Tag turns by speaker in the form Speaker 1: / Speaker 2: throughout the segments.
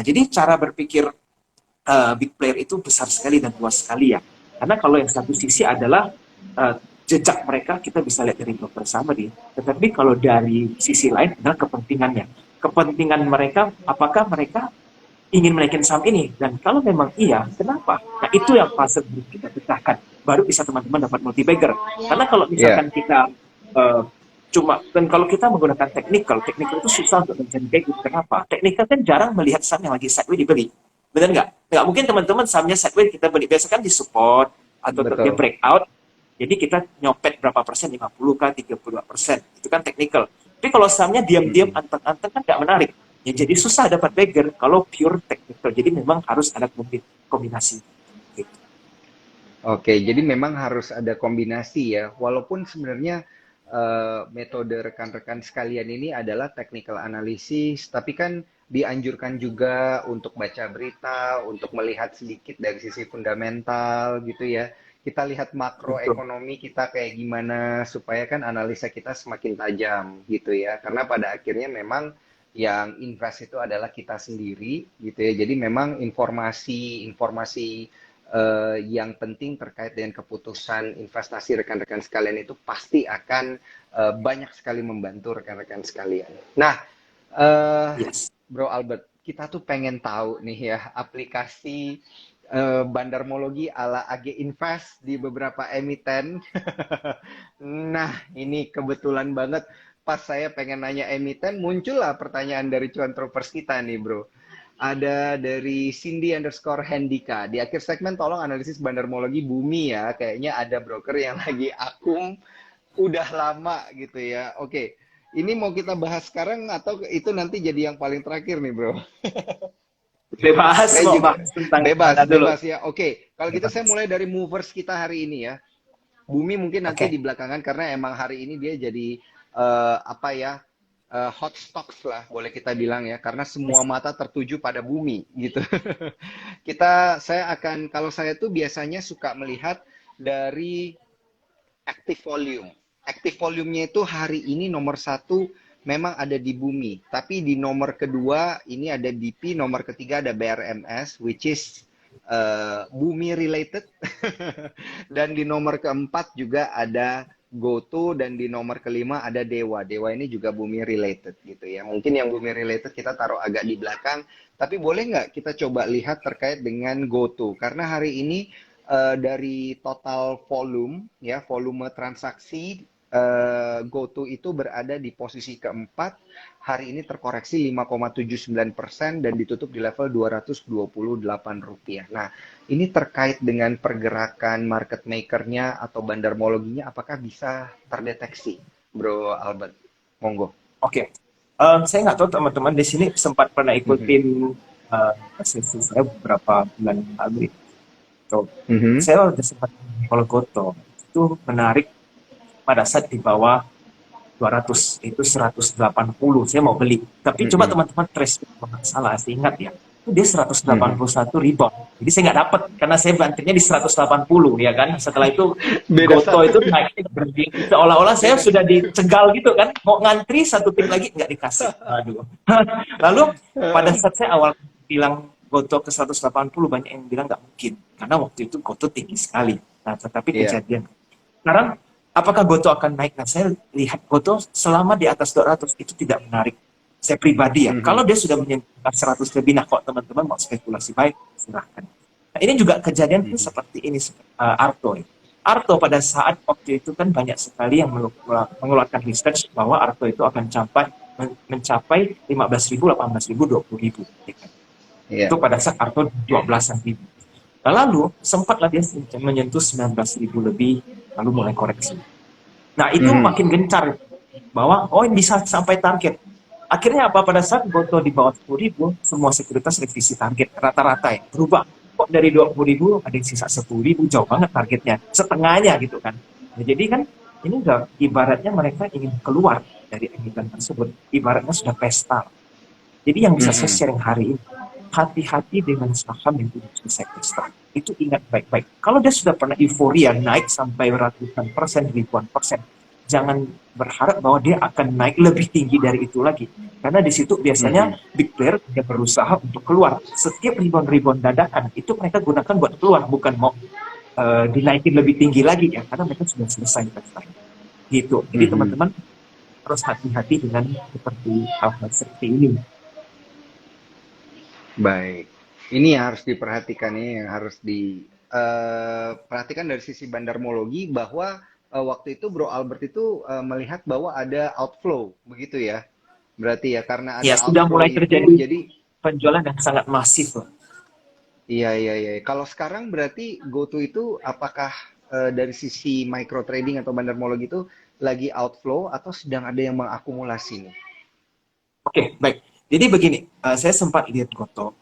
Speaker 1: jadi cara berpikir big player itu besar sekali dan luas sekali ya. Karena kalau yang satu sisi adalah jejak mereka kita bisa lihat dari broker sama dia. Tetapi kalau dari sisi lain adalah kepentingannya. Kepentingan mereka, apakah mereka ingin menaikkan saham ini? Dan kalau memang iya, kenapa? Nah itu yang fase kita pecahkan. Baru bisa teman-teman dapat multi bagger. Karena kalau
Speaker 2: Iya,
Speaker 1: misalkan kita cuma, dan kalau kita menggunakan teknikal itu susah untuk mencari bagus. Kenapa? Teknikal kan jarang melihat saham yang lagi sideways dibeli. Benar nggak? Nggak mungkin teman-teman sahamnya sideways kita beli. Biasa kan di support atau dia
Speaker 2: betul.
Speaker 1: breakout. Jadi kita nyopet berapa persen, 50 kah, 32%. Itu kan teknikal. Tapi kalau sahamnya diam-diam,
Speaker 2: Mm-mm.
Speaker 1: anteng-anteng kan nggak menarik. Ya jadi susah dapat bagger kalau pure technical. Jadi memang harus ada kombinasi. Gitu.
Speaker 2: Oke, jadi memang harus ada kombinasi ya. Walaupun sebenarnya metode rekan-rekan sekalian ini adalah technical analysis, tapi kan dianjurkan juga untuk baca berita, untuk melihat sedikit dari sisi fundamental gitu ya. Kita lihat
Speaker 1: Betul.
Speaker 2: makroekonomi kita kayak gimana supaya kan analisa kita semakin tajam gitu ya. Karena pada akhirnya memang yang invest itu adalah kita sendiri gitu ya. Jadi memang informasi-informasi yang penting terkait dengan keputusan investasi rekan-rekan sekalian itu pasti akan banyak sekali membantu rekan-rekan sekalian. Nah, uh,
Speaker 1: Yes.
Speaker 2: Bro Albert, kita tuh pengen tahu nih ya aplikasi bandarmologi ala AG Invest di beberapa emiten. Nah, ini kebetulan banget pas saya pengen nanya emiten, muncullah pertanyaan dari cuan tropers kita nih, bro. Ada dari Cindy underscore Handika. Di akhir segmen tolong analisis bandarmologi bumi ya. Kayaknya ada broker yang lagi akum udah lama gitu ya. Oke, ini mau kita bahas sekarang atau itu nanti jadi yang paling terakhir nih, bro?
Speaker 1: Bebas
Speaker 2: Saya
Speaker 1: mau
Speaker 2: juga
Speaker 1: bahas tentang yang
Speaker 2: bebas,
Speaker 1: mana dulu.
Speaker 2: bebas ya. Oke, kalau gitu saya
Speaker 1: Bebas.
Speaker 2: mulai dari movers kita hari ini ya. Bumi mungkin nanti
Speaker 1: Oke.
Speaker 2: di belakangan karena emang hari ini dia jadi apa ya hot stocks lah boleh kita bilang ya karena semua mata tertuju pada bumi gitu. Saya akan kalau saya tuh biasanya suka melihat dari active volume. Active volume-nya itu hari ini nomor satu memang ada di bumi. Tapi di nomor kedua ini ada BP, nomor ketiga ada BRMS, which is bumi related. Dan di nomor keempat juga ada GoTo dan di nomor kelima ada Dewa. Dewa ini juga bumi related gitu ya. Mungkin yang bumi related kita taruh agak di belakang. Tapi boleh nggak kita coba lihat terkait dengan GoTo? Karena hari ini dari total volume ya volume transaksi GoTo itu berada di posisi keempat hari ini terkoreksi 5,79% dan ditutup di level Rp228. Nah, ini terkait dengan pergerakan market makernya atau bandarmologinya apakah bisa terdeteksi, Bro Albert? Monggo.
Speaker 1: Oke. Saya nggak tahu teman-teman di sini sempat pernah
Speaker 2: Mhm.
Speaker 1: ikutin sesi saya beberapa bulan yang lalu. So,
Speaker 2: Mhm.
Speaker 1: saya udah sempat kalau Goto itu menarik pada saat di bawah 200 itu 180 saya mau beli tapi coba
Speaker 2: Mhm.
Speaker 1: teman-teman trace kalau nggak salah saya ingat ya itu dia
Speaker 2: Mhm.
Speaker 1: 181 rebound jadi saya nggak dapat karena saya bantingnya di 180 ya kan setelah itu
Speaker 2: Beda
Speaker 1: Goto
Speaker 2: satu.
Speaker 1: itu naiknya berhenti seolah-olah saya
Speaker 2: Beda
Speaker 1: sudah
Speaker 2: satu.
Speaker 1: dicegal gitu kan mau ngantri satu tim lagi nggak dikasih aduh lalu pada saat saya awal bilang Goto ke 180 banyak yang bilang nggak mungkin karena waktu itu Goto tinggi sekali nah tetapi
Speaker 2: Iya.
Speaker 1: kejadian sekarang, apakah Goto akan naik? Nah, saya lihat Goto selama di atas 200 itu tidak menarik. Saya pribadi ya, kalau
Speaker 2: Mhm.
Speaker 1: dia sudah menyentuh 100 lebih, nah kok teman-teman mau spekulasi baik, silahkan. Nah, ini juga kejadian pun
Speaker 2: Mhm.
Speaker 1: seperti ini, Arto. Ya. Arto pada saat waktu itu kan banyak sekali yang mengeluarkan research bahwa Arto itu akan mencapai 15.000, 18.000, 20.000. Ya kan?
Speaker 2: Iya.
Speaker 1: Itu pada saat Arto 12-an ribu. Lalu sempatlah dia menyentuh 19.000 lebih, lalu mulai koreksi. Nah, itu
Speaker 2: Mhm.
Speaker 1: makin gencar bahwa oh ini bisa sampai target. Akhirnya apa pada saat Goto di bawah 10.000, semua sekuritas revisi target rata-rata ya berubah. Kok dari 20.000 ada yang sisa 10.000 jauh banget targetnya, setengahnya gitu kan. Nah, jadi kan ini udah ibaratnya mereka ingin keluar dari emiten tersebut. Ibaratnya sudah pesta. Jadi yang bisa saya
Speaker 2: Mhm.
Speaker 1: sharing hari ini, hati-hati dengan saham yang tidak selesai pesta. Itu ingat baik-baik. Kalau dia sudah pernah euforia naik sampai ratusan persen, ribuan persen, jangan berharap bahwa dia akan naik lebih tinggi dari itu lagi. Karena di situ biasanya
Speaker 2: Mhm.
Speaker 1: big player dia berusaha untuk keluar. Setiap rebound-rebound dadakan itu mereka gunakan buat keluar, bukan mau dinaikin lebih tinggi lagi ya, karena mereka sudah selesai investasi. Gitu. Jadi
Speaker 2: Mhm.
Speaker 1: teman-teman harus hati-hati dengan seperti hal-hal seperti ini.
Speaker 2: Baik. Ini yang harus diperhatikan, ini yang harus diperhatikan dari sisi bandarmologi bahwa waktu itu Bro Albert itu melihat bahwa ada outflow, begitu ya? Berarti ya karena
Speaker 1: Ya
Speaker 2: ada
Speaker 1: sudah
Speaker 2: outflow
Speaker 1: mulai
Speaker 2: itu,
Speaker 1: terjadi
Speaker 2: jadi
Speaker 1: penjualan yang sangat masif loh.
Speaker 2: iya iya iya. Kalau sekarang berarti GoTo itu apakah dari sisi micro trading atau bandarmologi itu lagi outflow atau sedang ada yang mengakumulasi nih?
Speaker 1: Oke, baik. Jadi begini, saya sempat lihat Goto.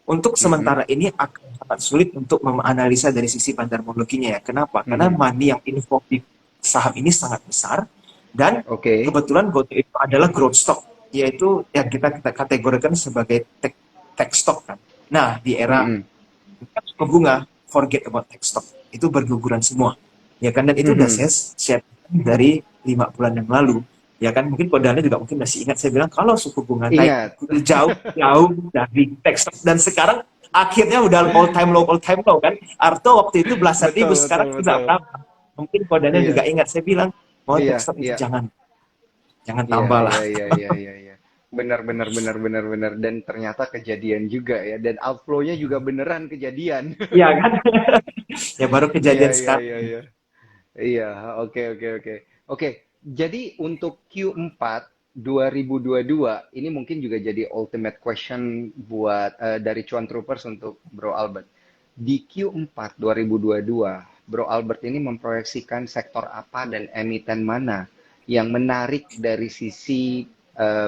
Speaker 1: Untuk
Speaker 2: Mhm.
Speaker 1: sementara ini akan sangat sulit untuk menganalisa dari sisi bandarmologinya ya. Kenapa? Karena
Speaker 2: Mhm.
Speaker 1: money yang inflow di saham ini sangat besar dan
Speaker 2: Oke.
Speaker 1: kebetulan Goto itu adalah growth stock, yaitu yang kita kategorikan sebagai tech stock kan. Nah, di era
Speaker 2: Mhm.
Speaker 1: suku bunga, forget about tech stock. Itu berguguran semua. Ya kan, dan itu udah
Speaker 2: Mhm.
Speaker 1: saya share dari 5 bulan yang lalu. Ya kan, mungkin Kodanya juga mungkin masih ingat saya bilang kalau suku bunga naik
Speaker 2: Ingat.
Speaker 1: jauh dari tech stock, dan sekarang akhirnya udah all time low kan. Arto waktu itu belasan ribu,
Speaker 2: Betul, betul,
Speaker 1: sekarang sudah
Speaker 2: betul.
Speaker 1: berapa? Mungkin Kodanya
Speaker 2: Iya,
Speaker 1: juga ingat saya bilang mau tech
Speaker 2: iya,
Speaker 1: stock itu
Speaker 2: iya.
Speaker 1: jangan
Speaker 2: Iya,
Speaker 1: tambah lah.
Speaker 2: iya, iya, iya, iya, iya. Benar, benar, benar, benar, benar. Dan ternyata kejadian juga ya. Dan outflow-nya juga beneran kejadian.
Speaker 1: Iya kan? Ya baru
Speaker 2: Iya,
Speaker 1: kejadian
Speaker 2: iya,
Speaker 1: sekarang.
Speaker 2: iya, iya. Iya, oke, oke, oke. Oke, jadi untuk Q4 2022, ini mungkin juga jadi ultimate question buat dari Cuan Troopers untuk Bro Albert. Di Q4 2022, Bro Albert ini memproyeksikan sektor apa dan emiten mana yang menarik dari sisi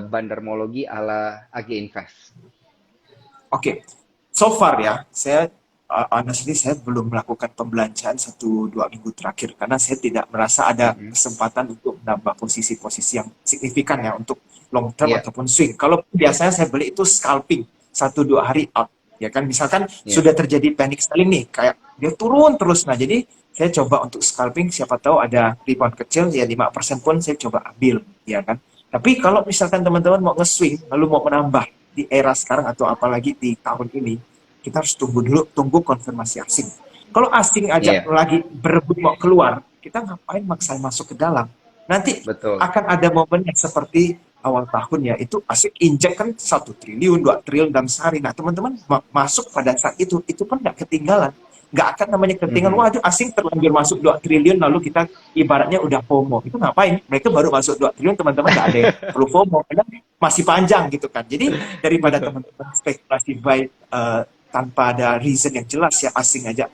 Speaker 2: bandarmologi ala AG Invest?
Speaker 1: Oke, so far ya, saya honestly saya belum melakukan pembelanjaan 1-2 minggu terakhir karena saya tidak merasa ada
Speaker 2: Mhm.
Speaker 1: kesempatan untuk menambah posisi-posisi yang signifikan ya untuk long term
Speaker 2: Iya,
Speaker 1: ataupun swing. Kalau biasanya saya beli itu scalping 1-2 hari out, ya kan. Misalkan
Speaker 2: iya.
Speaker 1: sudah terjadi panic selling nih, kayak dia turun terus. Nah, jadi saya coba untuk scalping, siapa tahu ada rebound kecil ya 5% pun saya coba ambil, ya kan. Tapi kalau misalkan teman-teman mau nge-swing lalu mau menambah di era sekarang atau apalagi di tahun ini, kita harus tunggu dulu, tunggu konfirmasi asing. Kalau asing aja
Speaker 2: Iya,
Speaker 1: lagi berebut mau keluar, kita ngapain maksa masuk ke dalam? Nanti
Speaker 2: betul.
Speaker 1: akan ada momen yang seperti awal tahun ya, itu asing injek kan 1 triliun, 2 triliun dalam sehari. Nah, teman-teman masuk pada saat itu pun nggak ketinggalan. Nggak akan namanya ketinggalan,
Speaker 2: Mhm.
Speaker 1: wah itu asing terlanjur masuk 2 triliun, lalu kita ibaratnya udah FOMO. Itu ngapain? Mereka baru masuk 2 triliun, teman-teman nggak ada yang perlu FOMO. Karena masih panjang gitu kan. Jadi daripada
Speaker 2: Betul.
Speaker 1: teman-teman spekulasi buy tanpa ada reason yang jelas ya, asing aja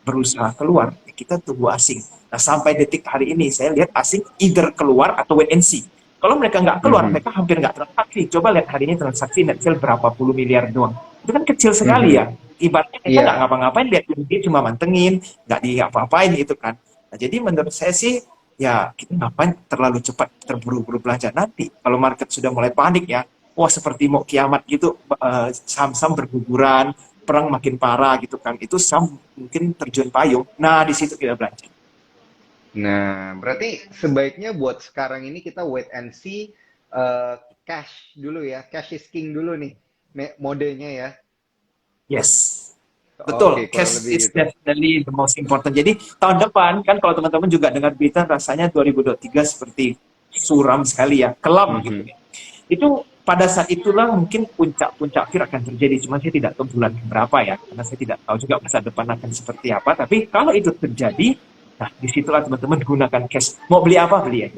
Speaker 1: berusaha keluar, ya kita tunggu asing. Nah, sampai detik hari ini saya lihat asing either keluar atau wait and see. Kalau mereka nggak keluar,
Speaker 2: Mhm.
Speaker 1: mereka hampir nggak transaksi. Coba lihat hari ini transaksi net sale berapa puluh miliar doang. Itu kan kecil sekali
Speaker 2: Mhm.
Speaker 1: ya. Ibaratnya mereka nggak
Speaker 2: Iya.
Speaker 1: ngapa-ngapain, lihat dia cuma mantengin, nggak diapa-apain gitu kan. Nah, jadi menurut saya sih, ya kita ngapain terlalu cepat terburu-buru belanja. Nanti kalau market sudah mulai panik ya, wah seperti mau kiamat gitu, saham-saham berguguran, perang makin parah gitu kan, itu saham mungkin terjun payung. Nah, di situ kita belanja.
Speaker 2: Nah, berarti sebaiknya buat sekarang ini kita wait and see, eh, cash dulu ya, cash is king dulu nih, modenya ya.
Speaker 1: Yes,
Speaker 2: Oke,
Speaker 1: betul.
Speaker 2: kurang
Speaker 1: Cash
Speaker 2: lebih
Speaker 1: is
Speaker 2: gitu.
Speaker 1: definitely the most important. Jadi tahun depan kan kalau teman-teman juga dengar berita, rasanya 2023 seperti suram sekali ya, kelam gitu
Speaker 2: Mhm.
Speaker 1: ya. Itu pada saat itulah mungkin puncak-puncak fear akan terjadi. Cuma saya tidak tahu bulan berapa ya, karena saya tidak tahu juga masa depan akan seperti apa. Tapi kalau itu terjadi, nah disitulah teman-teman gunakan cash. Mau beli apa beli aja.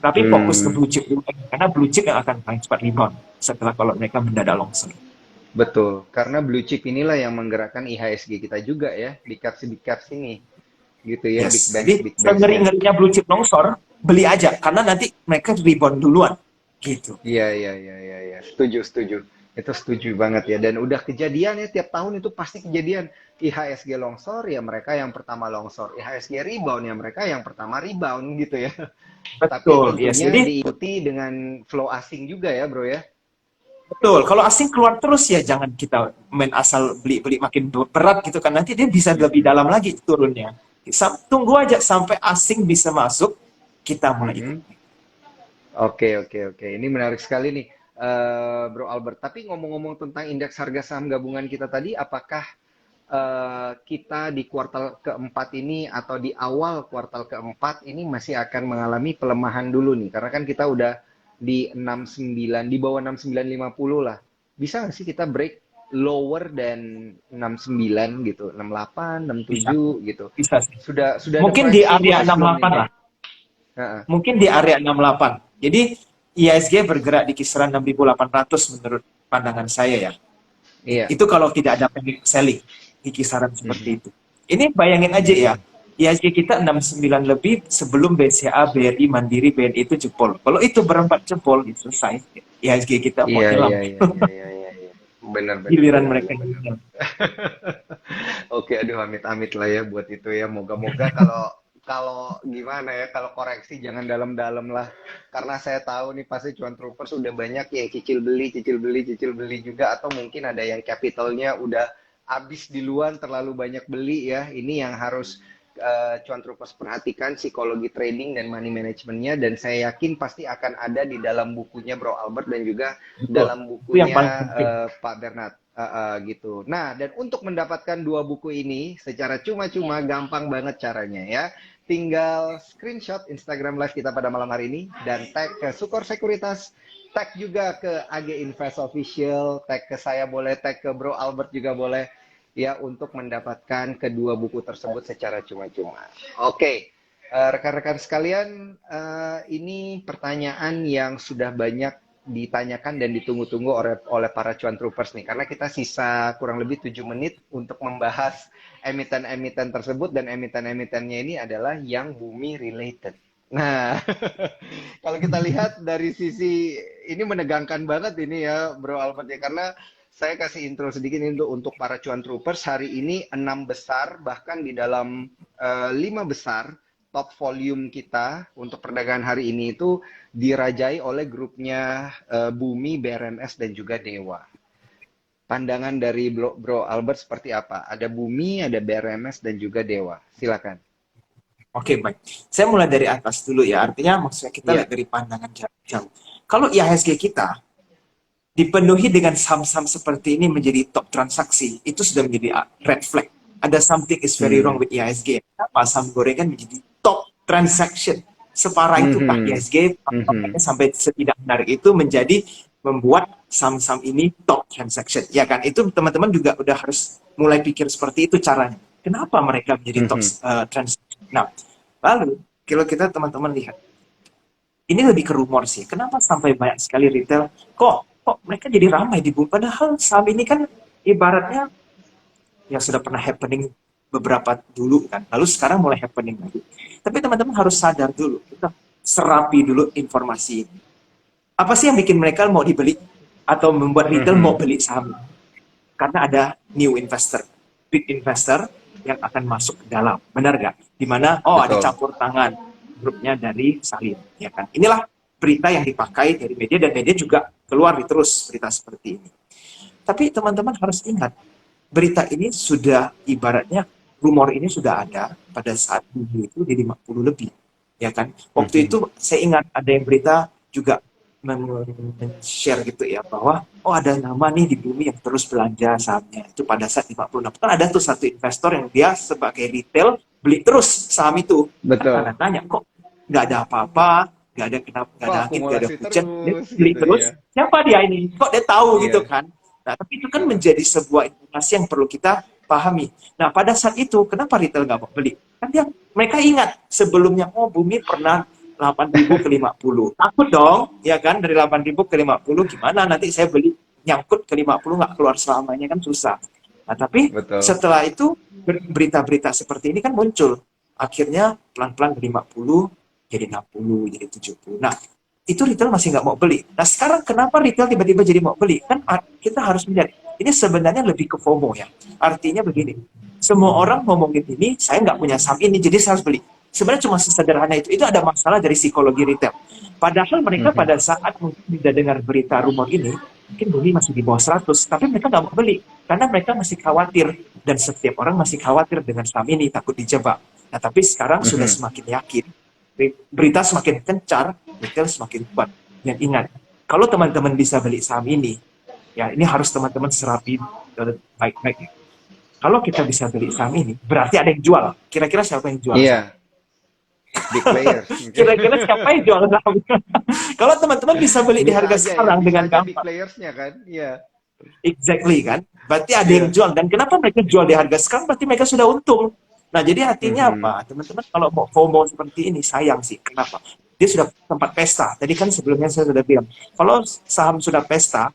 Speaker 1: Tapi fokus ke
Speaker 2: Hmm,
Speaker 1: blue chip dulu, karena blue chip yang akan paling cepat rebound setelah kalau mereka mendadak longsor.
Speaker 2: betul. Karena blue chip inilah yang menggerakkan IHSG kita juga ya, big caps ini, gitu ya,
Speaker 1: Yes, jadi
Speaker 2: big banksnya.
Speaker 1: sengeri-ngerinya blue chip longsor, beli aja karena nanti mereka rebound duluan. Gitu.
Speaker 2: Iya, iya, iya, iya, iya. Setuju, setuju. Itu setuju banget ya. Dan udah kejadian ya, tiap tahun itu pasti kejadian. IHSG longsor, ya mereka yang pertama longsor. IHSG rebound, ya mereka yang pertama rebound gitu ya. Tapi
Speaker 1: Betul, yes.
Speaker 2: tentunya
Speaker 1: Jadi
Speaker 2: diikuti dengan flow asing juga ya, bro ya.
Speaker 1: betul. Kalau asing keluar terus ya jangan kita main asal beli-beli makin berat gitu kan. Nanti dia bisa lebih
Speaker 2: Mm-mm.
Speaker 1: dalam lagi turunnya. Tunggu aja sampai asing bisa masuk. kita mulai ikut.
Speaker 2: Mhm. Oke, oke, oke. Ini menarik sekali nih, Bro Albert. Tapi ngomong-ngomong tentang indeks harga saham gabungan kita tadi, apakah kita di kuartal keempat ini atau di awal kuartal keempat ini masih akan mengalami pelemahan dulu nih? Karena kan kita udah di 69, di bawah 6950 lah. Bisa nggak sih kita break lower dan 69 gitu, 68,
Speaker 1: Bisa,
Speaker 2: 67 gitu?
Speaker 1: bisa sih.
Speaker 2: Sudah ada
Speaker 1: Mungkin di
Speaker 2: price
Speaker 1: area
Speaker 2: signal belum
Speaker 1: 68
Speaker 2: nih?
Speaker 1: lah.
Speaker 2: Heeh.
Speaker 1: Mungkin di area 68. Jadi IHSG bergerak di kisaran 6.800 menurut pandangan saya ya.
Speaker 2: Iya.
Speaker 1: Itu kalau tidak ada panic selling di kisaran seperti
Speaker 2: Mhm.
Speaker 1: itu. Ini bayangin aja ya,
Speaker 2: Mhm.
Speaker 1: IHSG kita 69 lebih sebelum BCA, BRI, Mandiri, BNI itu jebol. Kalau itu berempat jebol, ya selesai. IHSG kita mau
Speaker 2: Iya,
Speaker 1: hilang.
Speaker 2: iya, iya, iya, iya, iya, iya. Benar, benar,
Speaker 1: Giliran
Speaker 2: benar,
Speaker 1: mereka
Speaker 2: benar, benar.
Speaker 1: hilang.
Speaker 2: Oke, aduh amit-amit lah ya buat itu ya. Moga-moga kalau kalau gimana ya, kalau koreksi jangan dalam-dalam lah. Karena saya tahu nih pasti cuan troopers udah banyak yang cicil beli, cicil beli, cicil beli juga, atau mungkin ada yang capitalnya udah habis di luar terlalu banyak beli ya. Ini yang harus cuan troopers perhatikan, psikologi trading dan money managementnya, dan saya yakin pasti akan ada di dalam bukunya Bro Albert dan juga
Speaker 1: Betul.
Speaker 2: dalam
Speaker 1: Itu yang
Speaker 2: bukunya
Speaker 1: paling penting.
Speaker 2: Pak Bernard. Gitu. Nah, dan untuk mendapatkan dua buku ini secara cuma-cuma gampang banget caranya ya. Tinggal screenshot Instagram Live kita pada malam hari ini dan tag ke Sukor Sekuritas, tag juga ke AG Invest Official, tag ke saya boleh, tag ke Bro Albert juga boleh ya, untuk mendapatkan kedua buku tersebut secara cuma-cuma. Oke. Rekan-rekan sekalian, ini pertanyaan yang sudah banyak ditanyakan dan ditunggu-tunggu oleh para cuan troopers nih, karena kita sisa kurang lebih 7 menit untuk membahas emiten-emiten tersebut, dan emiten-emitennya ini adalah yang bumi related. Nah, kalau kita lihat dari sisi ini menegangkan banget ini ya Bro Albert ya, karena saya kasih intro sedikit ini untuk para cuan troopers. Hari ini 6 besar, bahkan di dalam 5 besar top volume kita untuk perdagangan hari ini itu dirajai oleh grupnya Bumi, BRMS, dan juga Dewa. Pandangan dari Bro Albert seperti apa? Ada Bumi, ada BRMS, dan juga Dewa. Silakan.
Speaker 1: Oke, baik. Saya mulai dari atas dulu ya. Artinya maksudnya kita
Speaker 2: Iya.
Speaker 1: lihat dari pandangan jauh. Kalau IHSG kita dipenuhi dengan saham-saham seperti ini menjadi top transaksi, itu sudah menjadi red flag. Ada something is very wrong with IHSG. Kenapa saham gorengan menjadi top transaction? Separah itukah
Speaker 2: Mhm.
Speaker 1: IHSG
Speaker 2: Mhm.
Speaker 1: sampai setidak menarik itu menjadi membuat saham-saham ini top transaction? Ya kan, itu teman-teman juga udah harus mulai pikir seperti itu caranya. Kenapa mereka menjadi top
Speaker 2: Mhm.
Speaker 1: transaction? Nah, lalu kalau kita teman-teman lihat, ini lebih ke rumor sih. Kenapa sampai banyak sekali retail kok mereka jadi ramai di bumi? Padahal saham ini kan ibaratnya yang sudah pernah happening beberapa dulu kan. Lalu sekarang mulai happening lagi. Tapi teman-teman harus sadar dulu. Kita serapi dulu informasi ini. Apa sih yang bikin mereka mau dibeli? Atau membuat retail mau
Speaker 2: Mhm.
Speaker 1: beli saham? Karena ada new investor, big investor yang akan masuk ke dalam. Benar nggak? Dimana, ada
Speaker 2: Betul.
Speaker 1: campur tangan grupnya dari Salim. Ya kan? Inilah berita yang dipakai dari media, dan media juga keluar terus berita seperti ini. Tapi teman-teman harus ingat, berita ini sudah ibaratnya rumor ini sudah ada pada saat bumi itu di 50 lebih. Ya kan? Waktu
Speaker 2: Mhm.
Speaker 1: itu saya ingat ada yang berita juga men-share gitu ya, bahwa ada nama nih di bumi yang terus belanja sahamnya itu pada saat 56. Kan ada tuh satu investor yang dia sebagai retail beli terus saham itu. Kan
Speaker 2: Betul.
Speaker 1: tanda tanya, kok nggak ada apa-apa, nggak ada kenapa, nggak
Speaker 2: Kok
Speaker 1: ada angin, nggak ada
Speaker 2: akumulasi
Speaker 1: hujan, dia
Speaker 2: terus
Speaker 1: beli
Speaker 2: gitu
Speaker 1: terus.
Speaker 2: ya.
Speaker 1: Siapa dia ini? Kok dia tahu gitu
Speaker 2: Iya.
Speaker 1: kan? Nah, tapi itu kan
Speaker 2: Heeh.
Speaker 1: menjadi sebuah informasi yang perlu kita pahami. Nah, pada saat itu, kenapa retail nggak mau beli? Kan mereka ingat sebelumnya, bumi pernah 8.000 ke 50. Takut dong, ya kan, dari 8.000 ke 50, gimana nanti saya beli nyangkut ke 50 nggak keluar selamanya, kan susah. Nah, tapi
Speaker 2: Betul.
Speaker 1: setelah itu berita-berita seperti ini kan muncul. Akhirnya pelan-pelan dari 50 jadi 60, jadi 70. Nah, itu retail masih nggak mau beli. Nah, sekarang kenapa retail tiba-tiba jadi mau beli? Kan kita harus melihat, ini sebenarnya lebih ke FOMO ya. Artinya begini, semua orang ngomongin ini, saya nggak punya saham ini, jadi saya harus beli. Sebenarnya cuma sesederhana itu. Itu ada masalah dari psikologi retail. Padahal mereka
Speaker 2: Mhm.
Speaker 1: pada saat mungkin tidak dengar berita rumor ini, mungkin bumi masih di bawah 100, tapi mereka nggak mau beli. Karena mereka masih khawatir. Dan setiap orang masih khawatir dengan saham ini, takut dijebak. Nah, tapi sekarang sudah
Speaker 2: Mhm.
Speaker 1: semakin yakin. Berita semakin kencar, retail semakin kuat. Dan ingat, kalau teman-teman bisa beli saham ini, ya ini harus teman-teman serapi baik-baik. Kalau kita bisa beli saham ini, berarti ada yang jual. Kira-kira siapa yang jual saham?
Speaker 2: Iya, big players.
Speaker 1: Kira-kira siapa yang jual saham? Kalau teman-teman bisa beli di
Speaker 2: Bisa
Speaker 1: harga
Speaker 2: aja ya,
Speaker 1: sekarang
Speaker 2: bisa
Speaker 1: dengan
Speaker 2: aja big
Speaker 1: gampang,
Speaker 2: playersnya kan. Iya,
Speaker 1: exactly kan? Berarti ada yang
Speaker 2: iya.
Speaker 1: jual. Dan kenapa mereka jual di harga sekarang? Berarti mereka sudah untung. Nah, jadi artinya
Speaker 2: Mhm.
Speaker 1: apa? Teman-teman kalau mau FOMO seperti ini, sayang sih. Kenapa? Dia sudah tempat pesta. Tadi kan sebelumnya saya sudah bilang, kalau saham sudah pesta,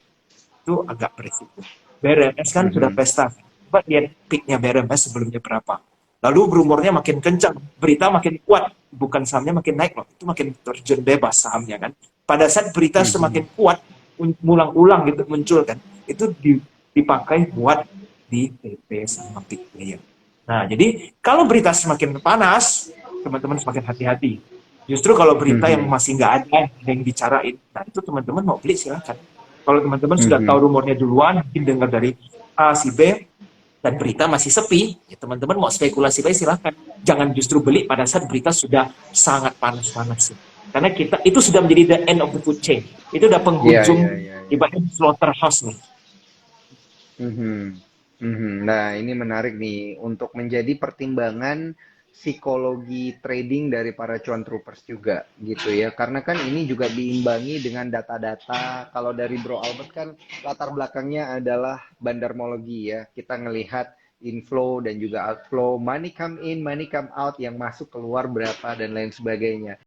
Speaker 1: itu agak berisiko. BRMS kan sudah
Speaker 2: Mhm.
Speaker 1: pesta. Coba lihat peaknya BRMS sebelumnya berapa. Lalu berumurnya makin kencang, berita makin kuat, bukan sahamnya makin naik loh, itu makin terjun bebas sahamnya kan. Pada saat berita
Speaker 2: Mhm.
Speaker 1: semakin kuat, ulang-ulang gitu muncul kan, itu dipakai buat di TP sama big player. Nah, jadi kalau berita semakin panas, teman-teman semakin hati-hati. Justru kalau berita yang
Speaker 2: Mhm.
Speaker 1: masih nggak ada yang bicarain, nah itu teman-teman mau beli silakan. Kalau teman-teman sudah
Speaker 2: Mhm.
Speaker 1: tahu rumornya duluan, mungkin dengar dari A, si B, dan berita masih sepi, ya teman-teman mau spekulasi baik silahkan. Jangan justru beli pada saat berita sudah sangat panas-panas. Karena kita itu sudah menjadi the end of the food chain. Itu udah
Speaker 2: Iya, iya,
Speaker 1: penghujung
Speaker 2: iya, iya.
Speaker 1: ibaratnya slaughterhouse nih.
Speaker 2: Mhm. Mhm. Nah, ini menarik nih untuk menjadi pertimbangan psikologi trading dari para cuan troopers juga gitu ya. Karena kan ini juga diimbangi dengan data-data. Kalau dari Bro Albert kan latar belakangnya adalah bandarmologi ya. Kita ngelihat inflow dan juga outflow, money come in, money come out, yang masuk keluar berapa dan lain sebagainya.